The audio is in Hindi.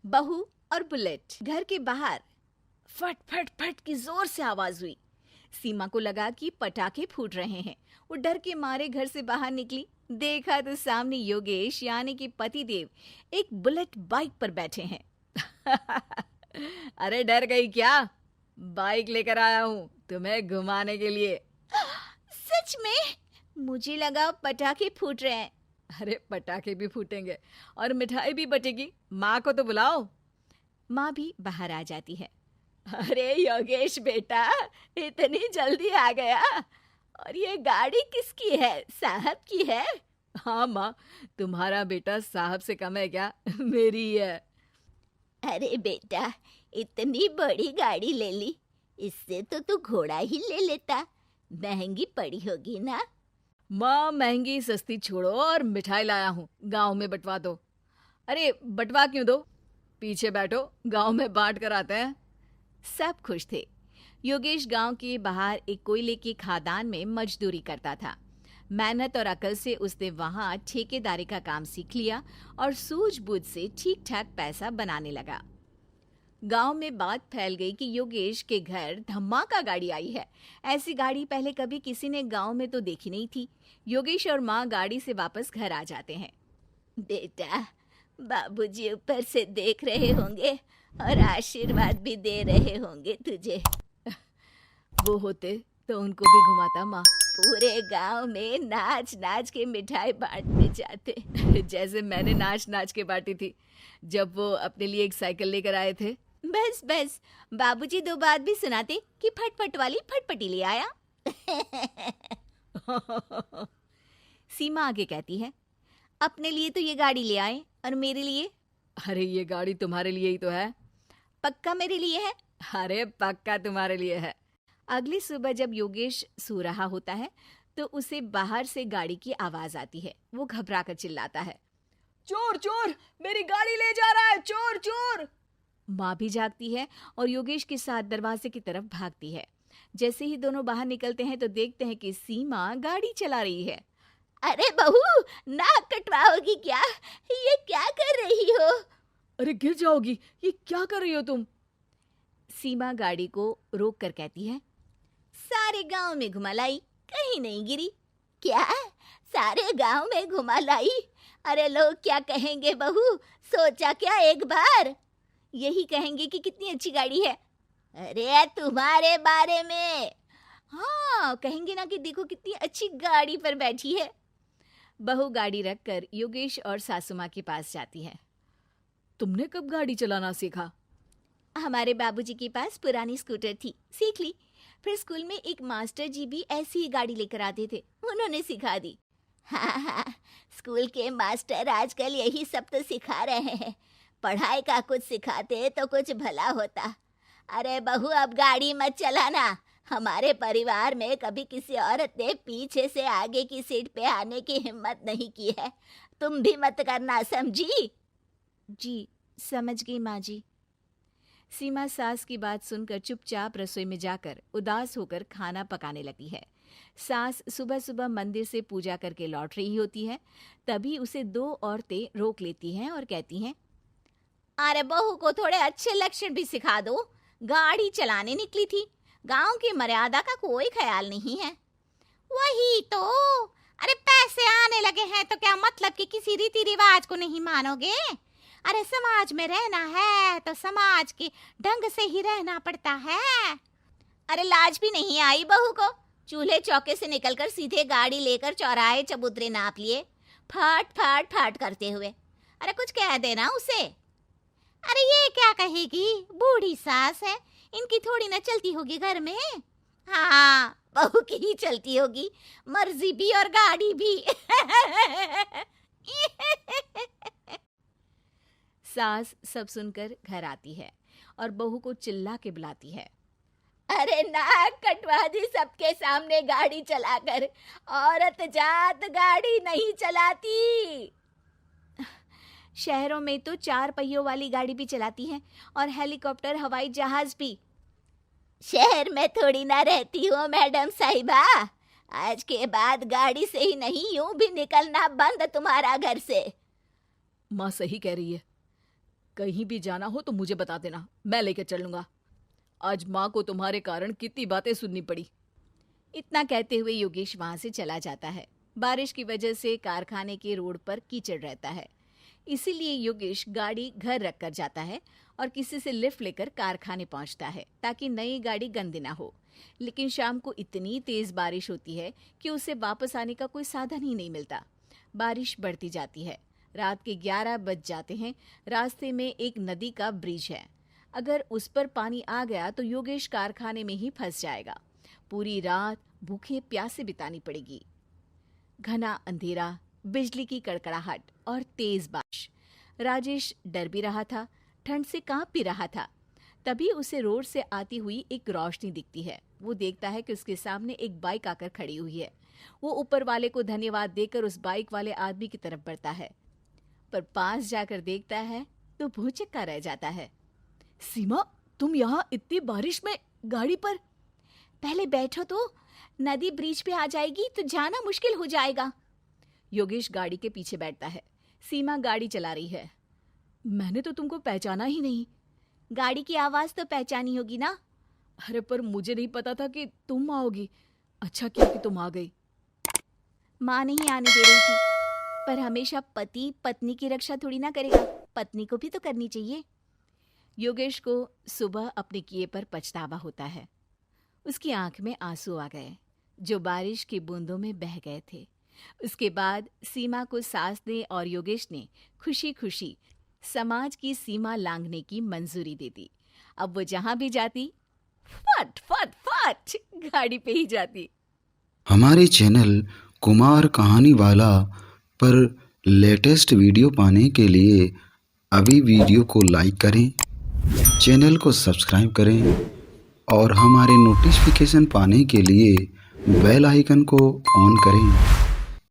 बहू और बुलेट। घर के बाहर फट फट फट की जोर से आवाज हुई। सीमा को लगा कि पटाखे फूट रहे हैं। वो डर के मारे घर से बाहर निकली। देखा तो सामने योगेश यानी कि पतिदेव एक बुलेट बाइक पर बैठे हैं। अरे डर गई क्या? बाइक लेकर आया हूँ तुम्हें घुमाने के लिए। सच में? मुझे लगा पटाखे फूट रहे हैं। अरे पटाखे भी फूटेंगे और मिठाई भी बटेगी। माँ को तो बुलाओ। माँ भी बाहर आ जाती है। अरे योगेश बेटा, इतनी जल्दी आ गया? और ये गाड़ी किसकी है? साहब की है? हाँ माँ, तुम्हारा बेटा साहब से कम है क्या? मेरी ही है। अरे बेटा, इतनी बड़ी गाड़ी ले ली, इससे तो तू घोड़ा ही ले लेता। महंगी पड़ी होगी ना? माँ महंगी सस्ती छोड़ो और मिठाई लाया हूँ, गांव में बंटवा दो। अरे बंटवा क्यों दो? पीछे बैठो, गांव में बांट कर आते हैं। सब खुश थे। योगेश गांव के बाहर एक कोयले की खदान में मजदूरी करता था। मेहनत और अकल से उसने वहां ठेकेदारी का काम सीख लिया और सूझबूझ से ठीक ठाक पैसा बनाने लगा। गांव में बात फैल गई कि योगेश के घर धमाका गाड़ी आई है। ऐसी गाड़ी पहले कभी किसी ने गांव में तो देखी नहीं थी। योगेश और माँ गाड़ी से वापस घर आ जाते हैं। बेटा, बाबूजी ऊपर से देख रहे होंगे और आशीर्वाद भी दे रहे होंगे तुझे। वो होते तो उनको भी घुमाता माँ। पूरे गांव में नाच नाच के मिठाई बांटने जाते। जैसे मैंने नाच नाच के बांटी थी जब वो अपने लिए एक साइकिल लेकर आए थे। बस बस, बाबूजी दो बात भी सुनाते कि फटफट वाली फटपटी ले आया। सीमा आगे कहती है, अपने लिए तो ये गाड़ी ले आए और मेरे लिए? अरे ये गाड़ी तुम्हारे लिए ही तो है। पक्का मेरे लिए है? अरे पक्का तुम्हारे लिए है। अगली सुबह जब योगेश सो रहा होता है तो उसे बाहर से गाड़ी की आवाज आती है। वो घबरा कर चिल्लाता है, चोर चोर, मेरी गाड़ी ले जा रहा है, चोर चोर। माँ भी जागती है और योगेश के साथ दरवाजे की तरफ भागती है। जैसे ही दोनों बाहर निकलते हैं तो देखते हैं कि सीमा गाड़ी चला रही है। अरे बहू, नाक कटवाओगी क्या? ये क्या कर रही हो? अरे गिर जाओगी, ये क्या कर रही हो तुम? सीमा गाड़ी को रोक कर कहती है, सारे गांव में घुमा लाई, कहीं नहीं गिरी। क्या? सारे गांव में घुमा लाई? अरे लोग क्या कहेंगे बहू? सोचा क्या एक बार? यही कहेंगे कि कितनी अच्छी गाड़ी है। अरे तुम्हारे बारे में। हाँ, कहेंगे ना कि देखो कितनी अच्छी गाड़ी पर बैठी है। बहू गाड़ी रखकर योगेश और सासू माँ के पास जाती है। तुमने कब गाड़ी चलाना सीखा? हमारे बाबूजी के पास पुरानी स्कूटर थी, सीख ली। फिर स्कूल में एक मास्टर जी भी ऐसी ही गाड़ी लेकर आते थे, उन्होंने सिखा दी। हाँ हाँ, स्कूल के मास्टर आजकल यही सब तो सिखा रहे हैं। पढ़ाई का कुछ सिखाते तो कुछ भला होता। अरे बहू, अब गाड़ी मत चलाना। हमारे परिवार में कभी किसी औरत ने पीछे से आगे की सीट पे आने की हिम्मत नहीं की है। तुम भी मत करना, समझी? जी समझ गई माँ जी। सीमा सास की बात सुनकर चुपचाप रसोई में जाकर उदास होकर खाना पकाने लगती है। सास सुबह सुबह मंदिर से पूजा करके लौट रही होती है। तभी उसे दो औरतें रोक लेती हैं और कहती हैं, अरे बहू को थोड़े अच्छे लक्षण भी सिखा दो। गाड़ी चलाने निकली थी, गांव की मर्यादा का कोई ख्याल नहीं है। वही तो। अरे पैसे आने लगे हैं तो क्या मतलब कि किसी रीति रिवाज को नहीं मानोगे? अरे समाज में रहना है तो समाज के ढंग से ही रहना पड़ता है। अरे लाज भी नहीं आई बहू को? चूल्हे चौके से निकलकर सीधे गाड़ी लेकर चौराहे चबूतरे नाप लिए, फट फट फट करते हुए। अरे कुछ कह देना उसे। अरे ये क्या कहेगी, बूढ़ी सास है, इनकी थोड़ी ना चलती होगी घर में। हाँ, बहू की ही चलती होगी, मर्जी भी और गाड़ी भी। सास सब सुनकर घर आती है और बहू को चिल्ला के बुलाती है, अरे नाक कटवा दी सबके सामने गाड़ी चलाकर। औरत जात गाड़ी नहीं चलाती। शहरों में तो 4 पहियों वाली गाड़ी भी चलाती हैं और हेलीकॉप्टर, हवाई जहाज भी। शहर में थोड़ी ना रहती हो मैडम साहिबा। आज के बाद गाड़ी से ही नहीं, यूं भी निकलना बंद तुम्हारा घर से। माँ सही कह रही है, कहीं भी जाना हो तो मुझे बता देना, मैं लेकर चलूंगा। आज माँ को तुम्हारे कारण कितनी बातें सुननी पड़ी। इतना कहते हुए योगेश वहां से चला जाता है। बारिश की वजह से कारखाने के रोड पर कीचड़ रहता है, इसीलिए योगेश गाड़ी घर रख कर जाता है और किसी से लिफ्ट लेकर कारखाने पहुंचता है ताकि नई गाड़ी गंदी ना हो। लेकिन शाम को इतनी तेज बारिश होती है कि उसे वापस आने का कोई साधन ही नहीं मिलता। बारिश बढ़ती जाती है, रात के 11 बज जाते हैं। रास्ते में एक नदी का ब्रिज है, अगर उस पर पानी आ गया तो योगेश कारखाने में ही फंस जाएगा। पूरी रात भूखे प्यासे बितानी पड़ेगी। घना अंधेरा, बिजली की कड़कड़ाहट और तेज बारिश। राजेश डर भी रहा था, ठंड से कांप भी रहा था। तभी उसे रोड से आती हुई एक रोशनी दिखती है। वो देखता है कि उसके सामने एक बाइक आकर खड़ी हुई है। वो ऊपर वाले को धन्यवाद देकर उस बाइक वाले आदमी की तरफ बढ़ता है, पर पास जाकर देखता है तो भौचक्का रह जाता है। सीमा, तुम यहाँ इतनी बारिश में गाड़ी पर? पहले बैठो तो, नदी ब्रिज पे आ जाएगी तो जाना मुश्किल हो जाएगा। योगेश गाड़ी के पीछे बैठता है। सीमा गाड़ी चला रही है। मैंने तो तुमको पहचाना ही नहीं। गाड़ी की आवाज तो पहचानी होगी ना। अरे पर मुझे नहीं पता था कि तुम आओगी। अच्छा किया कि तुम आ गई। माँ नहीं आने दे रही थी, पर हमेशा पति पत्नी की रक्षा थोड़ी ना करेगा, पत्नी को भी तो करनी चाहिए। योगेश को सुबह अपने किए पर पछतावा होता है। उसकी आंख में आंसू आ गए जो बारिश की बूंदों में बह गए थे। उसके बाद सीमा को सास ने और योगेश ने खुशी खुशी समाज की सीमा लांघने की मंजूरी दे दी। अब वो जहां भी जाती फट फट फट गाड़ी पे ही जाती। हमारे चैनल कुमार कहानी वाला पर लेटेस्ट वीडियो पाने के लिए अभी वीडियो को लाइक करें, चैनल को सब्सक्राइब करें और हमारे नोटिफिकेशन पाने के लिए बेल आइकन को ऑन करें।